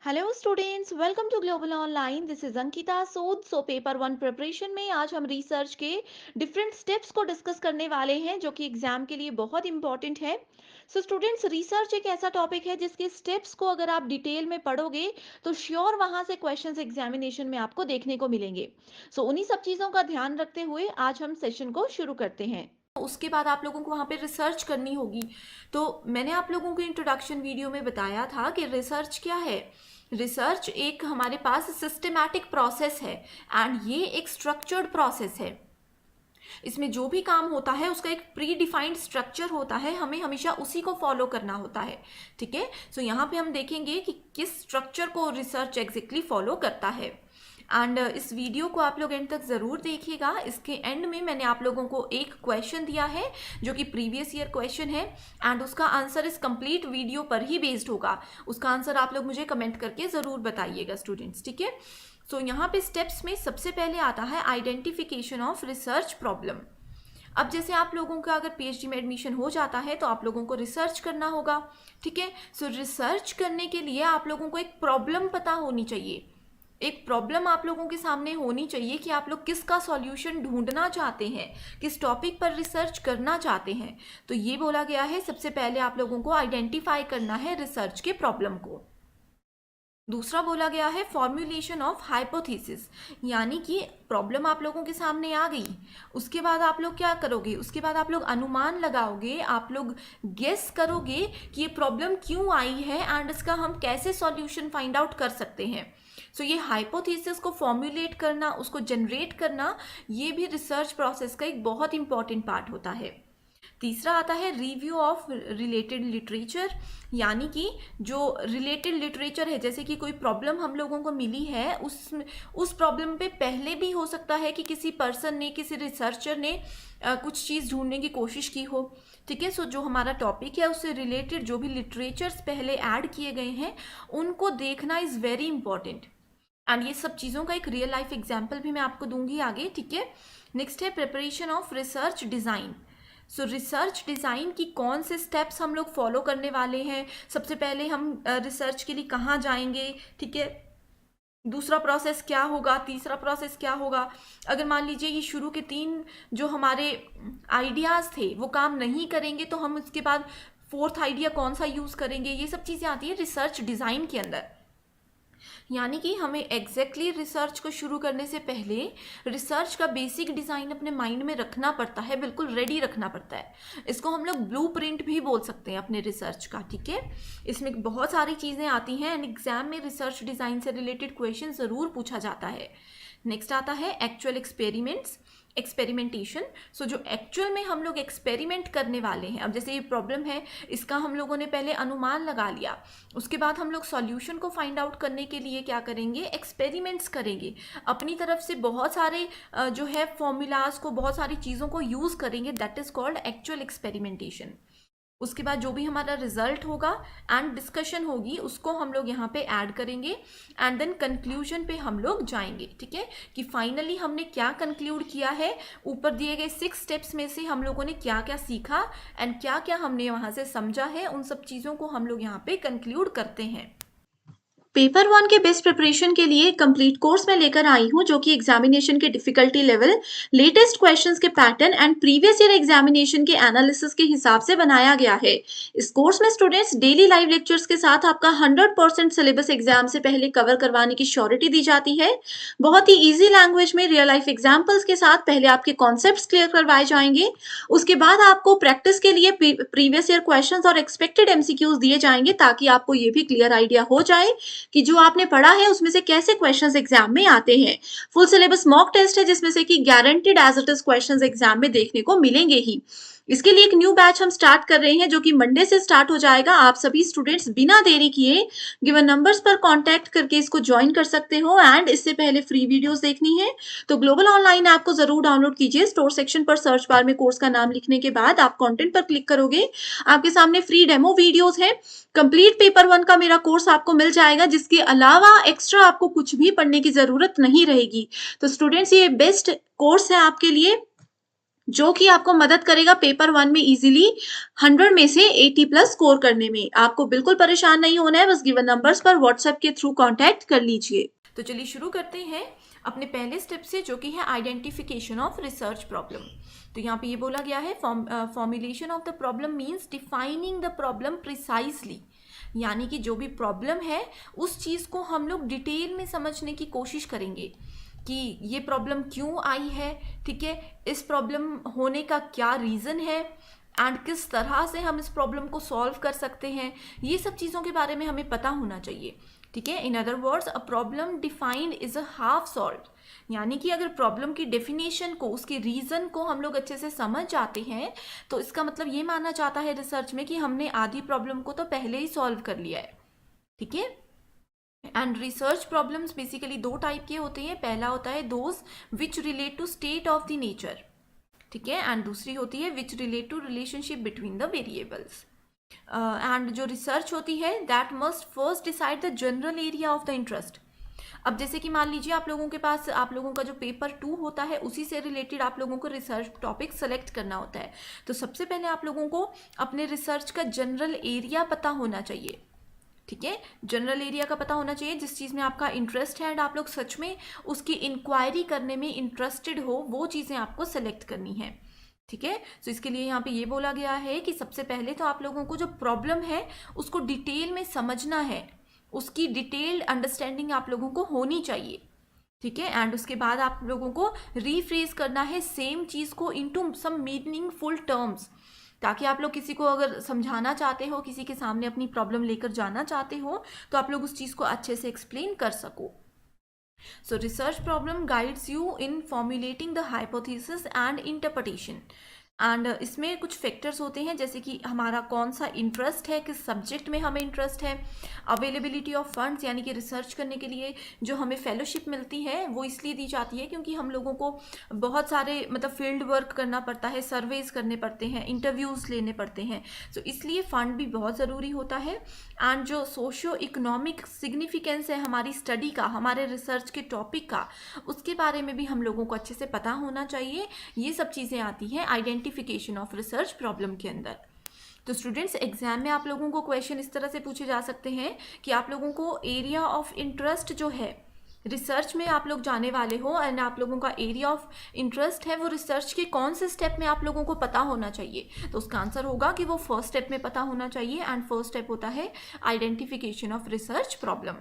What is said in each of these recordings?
Hello students, welcome to global online. This is Ankita Sood. Paper one preparation में आज हम research के डिफरेंट स्टेप्स को डिस्कस करने वाले हैं जो कि एग्जाम के लिए बहुत इंपॉर्टेंट है। स्टूडेंट्स, रिसर्च एक ऐसा टॉपिक है जिसके स्टेप्स को अगर आप डिटेल में पढ़ोगे तो श्योर वहां से क्वेश्चंस एग्जामिनेशन में आपको देखने को मिलेंगे। उन्हीं सब चीज़ों का ध्यान रखते हुए आज हम सेशन को शुरू करते हैं। उसके बाद आप लोगों को वहाँ पे रिसर्च करनी होगी। तो मैंने आप लोगों को इंट्रोडक्शन वीडियो में बताया था कि रिसर्च क्या है। रिसर्च एक हमारे पास सिस्टमैटिक प्रोसेस है एंड ये एक स्ट्रक्चर्ड प्रोसेस है। इसमें जो भी काम होता है उसका एक प्री डिफाइंड स्ट्रक्चर होता है, हमें हमेशा उसी को फॉलो करना होता है। ठीक है, यहाँ पे हम देखेंगे कि किस स्ट्रक्चर को रिसर्च एग्जैक्टली फॉलो करता है। एंड इस वीडियो को आप लोग एंड तक ज़रूर देखिएगा। इसके एंड में मैंने आप लोगों को एक क्वेश्चन दिया है जो कि प्रीवियस ईयर क्वेश्चन है एंड उसका आंसर इस कंप्लीट वीडियो पर ही बेस्ड होगा। उसका आंसर आप लोग मुझे कमेंट करके ज़रूर बताइएगा स्टूडेंट्स। ठीक है, यहाँ पे स्टेप्स में सबसे पहले आता है आइडेंटिफिकेशन ऑफ रिसर्च प्रॉब्लम। अब जैसे आप लोगों का अगर पीएचडी में एडमिशन हो जाता है तो आप लोगों को रिसर्च करना होगा। ठीक है, रिसर्च करने के लिए आप लोगों को एक प्रॉब्लम पता होनी चाहिए। एक प्रॉब्लम आप लोगों के सामने होनी चाहिए कि आप लोग किसका सॉल्यूशन ढूंढना चाहते हैं, किस टॉपिक पर रिसर्च करना चाहते हैं। तो ये बोला गया है सबसे पहले आप लोगों को आइडेंटिफाई करना है रिसर्च के प्रॉब्लम को। दूसरा बोला गया है फॉर्मुलेशन ऑफ हाइपोथेसिस, यानी कि प्रॉब्लम आप लोगों के सामने आ गई, उसके बाद आप लोग क्या करोगे, उसके बाद आप लोग अनुमान लगाओगे, आप लोग गेस करोगे कि ये प्रॉब्लम क्यों आई है एंड इसका हम कैसे सॉल्यूशन फाइंड आउट कर सकते हैं। ये हाइपोथेसिस को फॉर्मुलेट करना, उसको जनरेट करना, ये भी रिसर्च प्रोसेस का एक बहुत इंपॉर्टेंट पार्ट होता है। तीसरा आता है रिव्यू ऑफ रिलेटेड लिटरेचर, यानी कि जो रिलेटेड लिटरेचर है, जैसे कि कोई प्रॉब्लम हम लोगों को मिली है, उस प्रॉब्लम पे पहले भी हो सकता है कि किसी पर्सन ने, किसी रिसर्चर ने कुछ चीज़ ढूंढने की कोशिश की हो। ठीक है, जो हमारा टॉपिक है उससे रिलेटेड जो भी लिटरेचर्स पहले ऐड किए गए हैं उनको देखना इज़ वेरी इंपॉर्टेंट। एंड ये सब चीज़ों का एक रियल लाइफ एग्जाम्पल भी मैं आपको दूंगी आगे। ठीक है, नेक्स्ट है preparation of research design. Research design की कौन से स्टेप्स हम लोग फॉलो करने वाले हैं। सबसे पहले हम रिसर्च के लिए कहाँ जाएंगे। ठीक है, दूसरा प्रोसेस क्या होगा, तीसरा प्रोसेस क्या होगा। अगर मान लीजिए ये शुरू के 3 जो हमारे आइडियाज़ थे वो काम नहीं करेंगे तो हम उसके बाद 4th आइडिया कौन सा यूज़ करेंगे। ये सब चीज़ें आती है रिसर्च डिज़ाइन के अंदर। यानी कि हमें एग्जैक्टली रिसर्च को शुरू करने से पहले रिसर्च का बेसिक डिज़ाइन अपने माइंड में रखना पड़ता है, बिल्कुल रेडी रखना पड़ता है। इसको हम लोग ब्लूप्रिंट भी बोल सकते हैं अपने रिसर्च का। ठीक है, इसमें बहुत सारी चीज़ें आती हैं एंड एग्जाम में रिसर्च डिज़ाइन से रिलेटेड क्वेश्चन ज़रूर पूछा जाता है। नेक्स्ट आता है एक्चुअल एक्सपेरिमेंट्स, एक्सपेरिमेंटेशन। जो एक्चुअल में हम लोग एक्सपेरिमेंट करने वाले हैं, अब जैसे ये प्रॉब्लम है, इसका हम लोगों ने पहले अनुमान लगा लिया, उसके बाद हम लोग सॉल्यूशन को फाइंड आउट करने के लिए क्या करेंगे, एक्सपेरिमेंट्स करेंगे। अपनी तरफ से बहुत सारे जो है फॉर्मूलाज को, बहुत सारी चीज़ों को यूज़ करेंगे, that is called actual experimentation. उसके बाद जो भी हमारा रिजल्ट होगा एंड डिस्कशन होगी उसको हम लोग यहाँ पे ऐड करेंगे एंड देन कंक्लूजन पे हम लोग जाएंगे। ठीक है, कि फाइनली हमने क्या कंक्लूड किया है, ऊपर दिए गए 6 स्टेप्स में से हम लोगों ने क्या क्या सीखा एंड क्या क्या हमने वहाँ से समझा है, उन सब चीज़ों को हम लोग यहाँ पे कंक्लूड करते हैं। पेपर वन के बेस्ट प्रिपरेशन के लिए कंप्लीट कोर्स में लेकर आई हूँ जो कि एग्जामिनेशन के डिफिकल्टी लेवल, लेटेस्ट क्वेश्चंस के pattern and previous year examination के एनालिसिस के हिसाब से बनाया गया है। इस कोर्स में स्टूडेंट्स डेली लाइव लेक्चर्स के साथ आपका 100% सिलेबस एग्जाम से पहले कवर करवाने की श्योरिटी दी जाती है। बहुत ही ईजी लैंग्वेज में रियल लाइफ एग्जाम्पल्स के साथ पहले आपके कॉन्सेप्ट क्लियर करवाए जाएंगे, उसके बाद आपको प्रैक्टिस के लिए प्रीवियस ईयर क्वेश्चंस और एक्सपेक्टेड एमसीक्यूज दिए जाएंगे ताकि आपको ये भी क्लियर आइडिया हो जाए कि जो आपने पढ़ा है उसमें से कैसे क्वेश्चंस एग्जाम में आते हैं। फुल सिलेबस मॉक टेस्ट है जिसमें से कि guaranteed as it is questions exam में देखने को मिलेंगे ही। इसके लिए एक न्यू बैच हम स्टार्ट कर रहे हैं जो कि मंडे से स्टार्ट हो जाएगा। आप सभी स्टूडेंट्स बिना देरी किए गिवन नंबर्स पर कांटेक्ट करके इसको ज्वाइन कर सकते हो एंड इससे पहले फ्री वीडियोस देखनी है तो ग्लोबल ऑनलाइन ऐप को जरूर डाउनलोड कीजिए। स्टोर सेक्शन पर सर्च बार में कोर्स का नाम लिखने के बाद आप कंटेंट पर क्लिक करोगे, आपके सामने फ्री डेमो वीडियोस है। कंप्लीट पेपर वन का मेरा कोर्स आपको मिल जाएगा जिसके अलावा एक्स्ट्रा आपको कुछ भी पढ़ने की जरूरत नहीं रहेगी। तो स्टूडेंट्स ये बेस्ट कोर्स है आपके लिए। जो कि आपको मदद करेगा पेपर 1 में इजीली 100 में से 80+ स्कोर करने में। आपको बिल्कुल परेशान नहीं होना है, बस गिवन नंबर्स पर व्हाट्सएप के थ्रू कांटेक्ट कर लीजिए। तो चलिए शुरू करते हैं अपने पहले स्टेप से, जो कि है आइडेंटिफिकेशन ऑफ रिसर्च प्रॉब्लम। तो यहाँ पे ये बोला गया है formulation of the problem means defining the problem precisely, यानी कि जो भी प्रॉब्लम है उस चीज़ को हम लोग डिटेल में समझने की कोशिश करेंगे कि ये प्रॉब्लम क्यों आई है, ठीक है, इस प्रॉब्लम होने का क्या रीज़न है एंड किस तरह से हम इस प्रॉब्लम को सॉल्व कर सकते हैं, ये सब चीज़ों के बारे में हमें पता होना चाहिए, ठीक है। In other words, a problem defined is a half solve, यानी कि अगर प्रॉब्लम की डेफिनेशन को, उसके रीज़न को हम लोग अच्छे से समझ जाते हैं तो इसका मतलब ये माना जाता है रिसर्च में कि हमने आधी प्रॉब्लम को तो पहले ही सॉल्व कर लिया है, ठीक है। एंड रिसर्च प्रॉब्लम्स बेसिकली दो टाइप के होते हैं। पहला होता है those which relate to state of the nature, ठीक है, एंड दूसरी होती है which relate to relationship between the variables. And जो रिसर्च होती है that must first decide the general area of the interest. अब जैसे कि मान लीजिए आप लोगों के पास, आप लोगों का जो पेपर 2 होता है उसी से रिलेटेड आप लोगों को रिसर्च टॉपिक सेलेक्ट करना होता है। तो सबसे पहले आप लोगों को अपने रिसर्च का जनरल एरिया पता होना चाहिए, ठीक है। जनरल एरिया का पता होना चाहिए, जिस चीज़ में आपका इंटरेस्ट है एंड आप लोग सच में उसकी इंक्वायरी करने में इंटरेस्टेड हो, वो चीज़ें आपको सेलेक्ट करनी है, ठीक है। तो इसके लिए यहाँ पे ये बोला गया है कि सबसे पहले तो आप लोगों को जो प्रॉब्लम है उसको डिटेल में समझना है, उसकी डिटेल्ड अंडरस्टैंडिंग आप लोगों को होनी चाहिए, ठीक है। एंड उसके बाद आप लोगों को रीफ्रेज करना है सेम चीज़ को इनटू सम मीनिंगफुल टर्म्स, ताकि आप लोग किसी को अगर समझाना चाहते हो, किसी के सामने अपनी प्रॉब्लम लेकर जाना चाहते हो, तो आप लोग उस चीज़ को अच्छे से एक्सप्लेन कर सको। So research problem guides you in formulating the hypothesis and interpretation. And इसमें कुछ फैक्टर्स होते हैं, जैसे कि हमारा कौन सा इंटरेस्ट है, किस सब्जेक्ट में हमें इंटरेस्ट है, अवेलेबिलिटी ऑफ फंड्स, यानी कि रिसर्च करने के लिए जो हमें फेलोशिप मिलती है वो इसलिए दी जाती है क्योंकि हम लोगों को बहुत सारे मतलब फील्ड वर्क करना पड़ता है, सर्वेज करने पड़ते हैं, इंटरव्यूज़ लेने पड़ते हैं, तो इसलिए फ़ंड भी बहुत ज़रूरी होता है। एंड जो सोशो इकोनॉमिक सिग्निफिकेंस है हमारी स्टडी का, हमारे रिसर्च के टॉपिक का, उसके बारे में भी हम लोगों को अच्छे से पता होना चाहिए। ये सब चीज़ें आती हैं आइडेंटिफिकेशन ऑफ रिसर्च प्रॉब्लम के अंदर। तो स्टूडेंट्स, एग्जाम में आप लोगों को क्वेश्चन इस तरह से पूछे जा सकते हैं कि आप लोगों को एरिया ऑफ इंटरेस्ट जो है रिसर्च में आप लोग जाने वाले हो, एंड आप लोगों का एरिया ऑफ इंटरेस्ट है वो रिसर्च के कौन से स्टेप में आप लोगों को पता होना चाहिए। तो उसका आंसर होगा कि वो फर्स्ट स्टेप में पता होना चाहिए, एंड फर्स्ट स्टेप होता है आइडेंटिफिकेशन ऑफ रिसर्च प्रॉब्लम,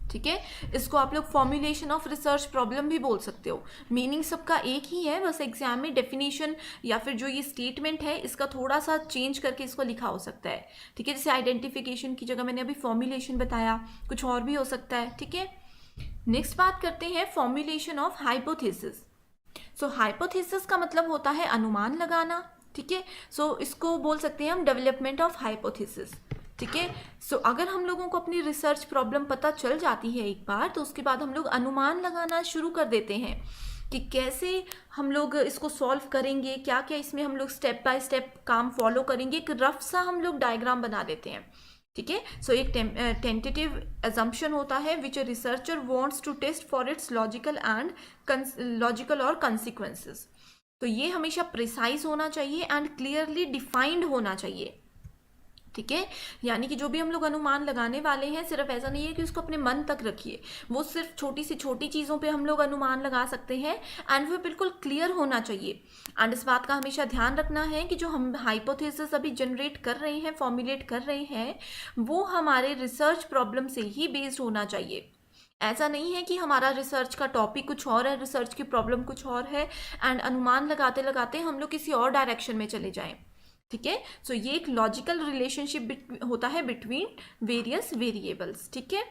ठीक है। इसको आप लोग फॉर्मुलेशन ऑफ रिसर्च प्रॉब्लम भी बोल सकते हो, मीनिंग सबका एक ही है, बस एग्जाम में डेफिनेशन या फिर जो ये स्टेटमेंट है इसका थोड़ा सा चेंज करके इसको लिखा हो सकता है, ठीक है। जैसे आइडेंटिफिकेशन की जगह मैंने अभी फॉर्मुलेशन बताया, कुछ और भी हो सकता है, ठीक है। नेक्स्ट बात करते हैं formulation of hypothesis. So hypothesis का मतलब होता है अनुमान लगाना, ठीक है। सो इसको बोल सकते हैं हम डेवलपमेंट ऑफ हाइपोथेसिस, ठीक है। सो अगर हम लोगों को अपनी रिसर्च प्रॉब्लम पता चल जाती है एक बार, तो उसके बाद हम लोग अनुमान लगाना शुरू कर देते हैं कि कैसे हम लोग इसको सॉल्व करेंगे, क्या क्या इसमें हम लोग स्टेप बाय स्टेप काम फॉलो करेंगे, एक रफ सा हम लोग डायग्राम बना देते हैं, ठीक है। सो एक टेंटेटिव एजम्पशन होता है which a researcher wants to test for its logical और कंसिक्वेंसेस। तो ये हमेशा प्रिसाइज होना चाहिए एंड क्लियरली डिफाइंड होना चाहिए, ठीक है। यानी कि जो भी हम लोग अनुमान लगाने वाले हैं, सिर्फ ऐसा नहीं है कि उसको अपने मन तक रखिए, वो सिर्फ छोटी से छोटी चीज़ों पे हम लोग अनुमान लगा सकते हैं, एंड वो बिल्कुल क्लियर होना चाहिए। एंड इस बात का हमेशा ध्यान रखना है कि जो हम हाइपोथेसिस अभी जनरेट कर रहे हैं, फॉर्मुलेट कर रहे हैं, वो हमारे रिसर्च प्रॉब्लम से ही बेस्ड होना चाहिए। ऐसा नहीं है कि हमारा रिसर्च का टॉपिक कुछ और है, रिसर्च की प्रॉब्लम कुछ और है, एंड अनुमान लगाते लगाते हम लोग किसी और डायरेक्शन में चले जाएं, ठीक है। सो ये एक लॉजिकल रिलेशनशिप होता है बिटवीन वेरियस वेरिएबल्स, ठीक है।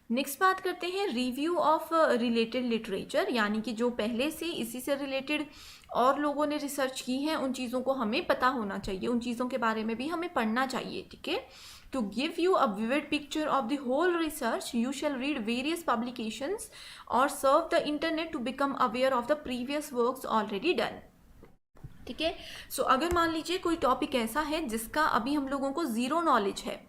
नेक्स्ट बात करते हैं रिव्यू ऑफ रिलेटेड लिटरेचर, यानी कि जो पहले से इसी से रिलेटेड और लोगों ने रिसर्च की है उन चीज़ों को हमें पता होना चाहिए, उन चीज़ों के बारे में भी हमें पढ़ना चाहिए, ठीक है। To give you a vivid picture of the whole research you shall read various publications और surf the internet to become aware of the previous works already done, ठीक है। सो अगर मान लीजिए कोई टॉपिक ऐसा है जिसका अभी हम लोगों को ज़ीरो नॉलेज है,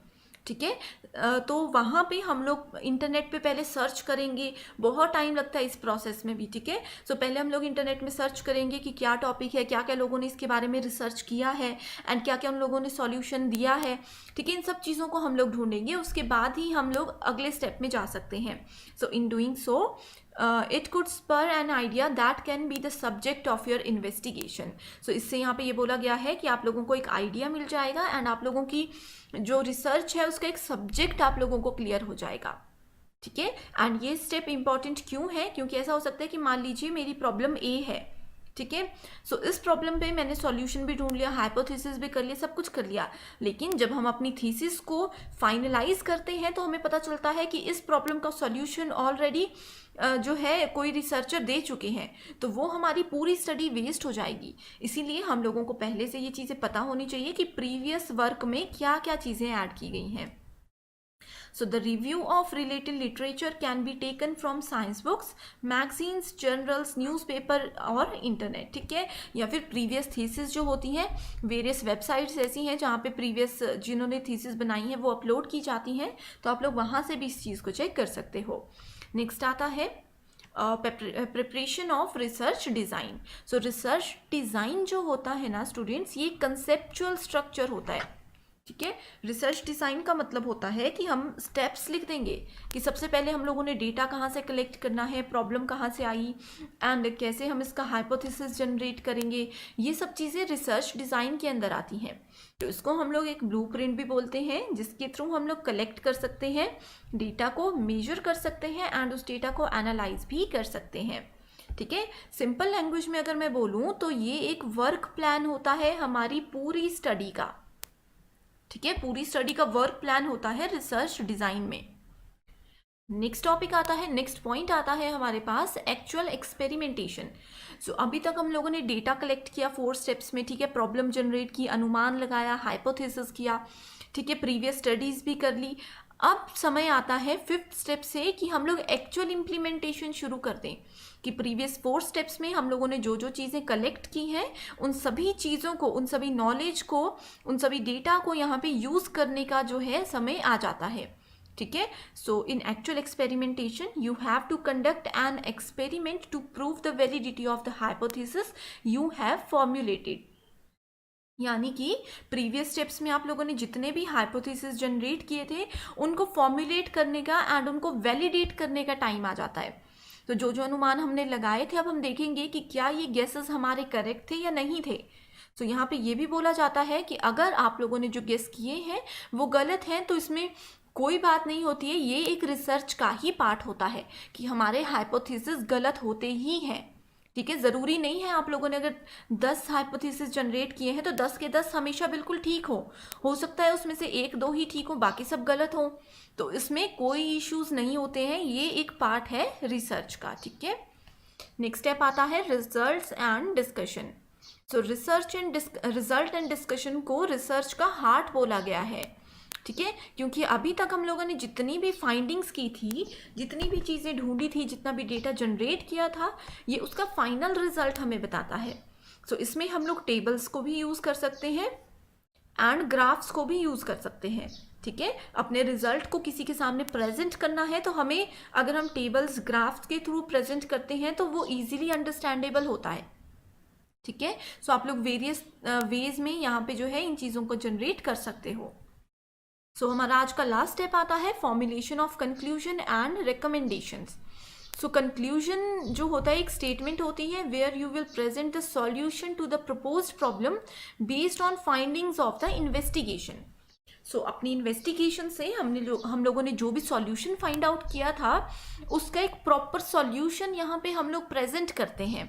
ठीक है। तो वहाँ पे हम लोग इंटरनेट पे पहले सर्च करेंगे, बहुत टाइम लगता है इस प्रोसेस में भी, ठीक है। सो पहले हम लोग इंटरनेट में सर्च करेंगे कि क्या टॉपिक है, क्या क्या लोगों ने इसके बारे में रिसर्च किया है एंड क्या क्या उन लोगों ने सॉल्यूशन दिया है, ठीक है। इन सब चीज़ों को हम लोग ढूंढेंगे, उसके बाद ही हम लोग अगले स्टेप में जा सकते हैं। So in doing so it could spur an idea that can be the subject of your investigation. So इससे यहाँ पे ये बोला गया है कि आप लोगों को एक आइडिया मिल जाएगा एंड आप लोगों की जो रिसर्च है उसका एक सब्जेक्ट आप लोगों को क्लियर हो जाएगा, ठीक है। एंड ये स्टेप इंपॉर्टेंट क्यों है, क्योंकि ऐसा हो सकता है कि मान लीजिए मेरी प्रॉब्लम ए है, ठीक है। सो इस प्रॉब्लम पे मैंने सॉल्यूशन भी ढूंढ लिया, हाइपोथेसिस भी कर लिया, सब कुछ कर लिया, लेकिन जब हम अपनी थीसिस को फाइनलाइज करते हैं तो हमें पता चलता है कि इस प्रॉब्लम का सॉल्यूशन ऑलरेडी जो है कोई रिसर्चर दे चुके हैं, तो वो हमारी पूरी स्टडी वेस्ट हो जाएगी। इसीलिए हम लोगों को पहले से ये चीज़ें पता होनी चाहिए कि प्रीवियस वर्क में क्या क्या चीज़ें ऐड की गई हैं। So the review of related literature can be taken from science books, magazines, journals, newspaper और इंटरनेट, ठीक है। या फिर प्रीवियस थीसिस जो होती हैं, वेरियस वेबसाइट्स ऐसी हैं जहाँ पे प्रीवियस जिन्होंने थीसिस बनाई हैं वो अपलोड की जाती हैं, तो आप लोग वहाँ से भी इस चीज़ को चेक कर सकते हो। नेक्स्ट आता है preparation of research design. So research design जो होता है ना स्टूडेंट्स, ये कंसेप्चुअल स्ट्रक्चर होता है, ठीक है। रिसर्च डिज़ाइन का मतलब होता है कि हम स्टेप्स लिख देंगे कि सबसे पहले हम लोगों ने डेटा कहाँ से कलेक्ट करना है, प्रॉब्लम कहाँ से आई एंड कैसे हम इसका हाइपोथेसिस जनरेट करेंगे, ये सब चीज़ें रिसर्च डिज़ाइन के अंदर आती हैं। तो इसको हम लोग एक ब्लूप्रिंट भी बोलते हैं, जिसके थ्रू हम लोग कलेक्ट कर सकते हैं डेटा को, मेजर कर सकते हैं एंड उस डेटा को एनालाइज भी कर सकते हैं, ठीक है। सिंपल लैंग्वेज में अगर मैं बोलूँ तो ये एक वर्क प्लान होता है हमारी पूरी स्टडी का, ठीक है। पूरी स्टडी का वर्क प्लान होता है रिसर्च डिज़ाइन में। नेक्स्ट टॉपिक आता है, नेक्स्ट पॉइंट आता है हमारे पास एक्चुअल एक्सपेरिमेंटेशन। सो अभी तक हम लोगों ने डेटा कलेक्ट किया 4 स्टेप्स में, ठीक है। प्रॉब्लम जनरेट की, अनुमान लगाया, हाइपोथेसिस किया, ठीक है। प्रीवियस स्टडीज़ भी कर ली। अब समय आता है 5th स्टेप से कि हम लोग एक्चुअल इम्प्लीमेंटेशन शुरू कर दें, कि प्रीवियस 4 स्टेप्स में हम लोगों ने जो जो चीज़ें कलेक्ट की हैं उन सभी चीज़ों को, उन सभी नॉलेज को, उन सभी डेटा को यहाँ पे यूज़ करने का जो है समय आ जाता है, ठीक है। So in actual experimentation you have to conduct an experiment to prove the validity of the hypothesis you have formulated. यानी कि प्रीवियस स्टेप्स में आप लोगों ने जितने भी हाइपोथेसिस जनरेट किए थे उनको फॉर्मुलेट करने का एंड उनको वैलिडेट करने का टाइम आ जाता है। तो जो जो अनुमान हमने लगाए थे, अब हम देखेंगे कि क्या ये गेसेस हमारे करेक्ट थे या नहीं थे। तो यहाँ पे ये भी बोला जाता है कि अगर आप लोगों ने जो गेस किए हैं वो गलत हैं तो इसमें कोई बात नहीं होती है, ये एक रिसर्च का ही पार्ट होता है कि हमारे हाइपोथेसिस गलत होते ही हैं, ठीक है। ज़रूरी नहीं है आप लोगों ने अगर 10 हाइपोथेसिस जनरेट किए हैं तो 10 के 10 हमेशा बिल्कुल ठीक हो सकता है उसमें से 1-2 ही ठीक हो, बाकी सब गलत हो, तो इसमें कोई इश्यूज नहीं होते हैं, ये एक पार्ट है रिसर्च का, ठीक है। नेक्स्ट स्टेप आता है results and discussion. So result and discussion को रिसर्च का हार्ट बोला गया है, ठीक है। क्योंकि अभी तक हम लोगों ने जितनी भी फाइंडिंग्स की थी, जितनी भी चीज़ें ढूंढी थी, जितना भी डेटा जनरेट किया था, ये उसका फाइनल रिजल्ट हमें बताता है। सो इसमें हम लोग टेबल्स को भी यूज़ कर सकते हैं एंड ग्राफ्स को भी यूज़ कर सकते हैं, ठीक है। अपने रिजल्ट को किसी के सामने प्रेजेंट करना है तो हमें, अगर हम टेबल्स ग्राफ्स के थ्रू प्रेजेंट करते हैं तो वो ईजिली अंडरस्टैंडेबल होता है, ठीक है। सो आप लोग वेरियस वेज में यहाँ पे जो है इन चीज़ों को जनरेट कर सकते हो। सो हमारा आज का लास्ट स्टेप आता है formulation of conclusion and recommendations. So conclusion जो होता है एक स्टेटमेंट होती है where you will present the solution to the proposed problem based on findings of the investigation. So अपनी इन्वेस्टिगेशन से हम लोगों ने जो भी सॉल्यूशन फाइंड आउट किया था उसका एक प्रॉपर सॉल्यूशन यहाँ पे हम लोग प्रेजेंट करते हैं,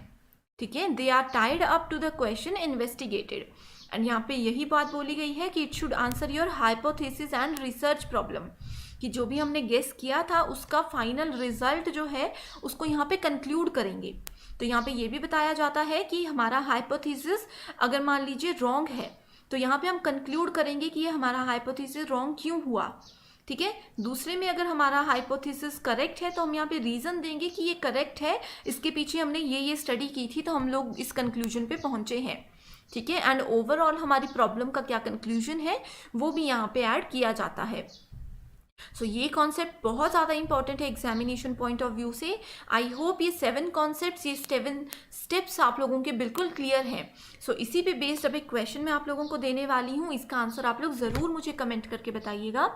ठीक है। They are tied up to the question investigated and यहाँ पे यही बात बोली गई है कि it should answer your hypothesis and research problem, कि जो भी हमने गेस किया था उसका फाइनल रिजल्ट जो है उसको यहाँ पे कंक्लूड करेंगे। तो यहाँ पे ये भी बताया जाता है कि हमारा हाइपोथेसिस अगर मान लीजिए रॉन्ग है तो यहाँ पे हम कंक्लूड करेंगे कि ये हमारा हाइपोथेसिस रॉन्ग क्यों हुआ, ठीक है। दूसरे में अगर हमारा हाइपोथेसिस करेक्ट है तो हम यहाँ पे रीज़न देंगे कि ये करेक्ट है, इसके पीछे हमने ये स्टडी की थी तो हम लोग इस कंक्लूजन पे पहुँचे हैं, ठीक है, एंड ओवरऑल हमारी प्रॉब्लम का क्या कंक्लूजन है वो भी यहाँ पे ऐड किया जाता है। सो ये कॉन्सेप्ट बहुत ज़्यादा इंपॉर्टेंट है एग्जामिनेशन पॉइंट ऑफ व्यू से। आई होप ये 7 कॉन्सेप्ट्स, ये 7 स्टेप्स आप लोगों के बिल्कुल क्लियर हैं। सो इसी पे बेस्ड अब एक क्वेश्चन मैं आप लोगों को देने वाली हूँ, इसका आंसर आप लोग ज़रूर मुझे कमेंट करके बताइएगा।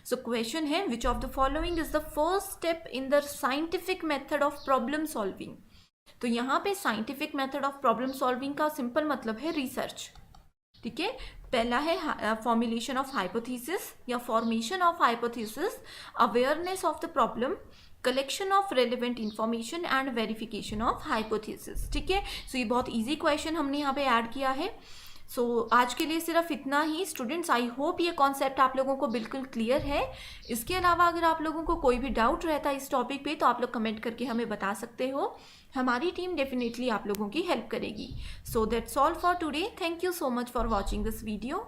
सो क्वेश्चन है, which of the following is the first step in the scientific method of problem solving. तो यहाँ पे scientific method of problem solving का सिंपल मतलब है रिसर्च। ठीक है, पहला है फॉर्मुलेशन ऑफ हाइपोथेसिस या formation of hypothesis, awareness of the problem, collection of relevant information and verification of hypothesis. ठीक है, सो ये बहुत इजी क्वेश्चन हमने यहाँ पे ऐड किया है। सो आज के लिए सिर्फ इतना ही स्टूडेंट्स। आई होप ये कॉन्सेप्ट आप लोगों को बिल्कुल क्लियर है। इसके अलावा अगर आप लोगों को कोई भी डाउट रहता है इस टॉपिक पे तो आप लोग कमेंट करके हमें बता सकते हो, हमारी टीम डेफिनेटली आप लोगों की हेल्प करेगी। So that's all for today. Thank you so much for watching this video.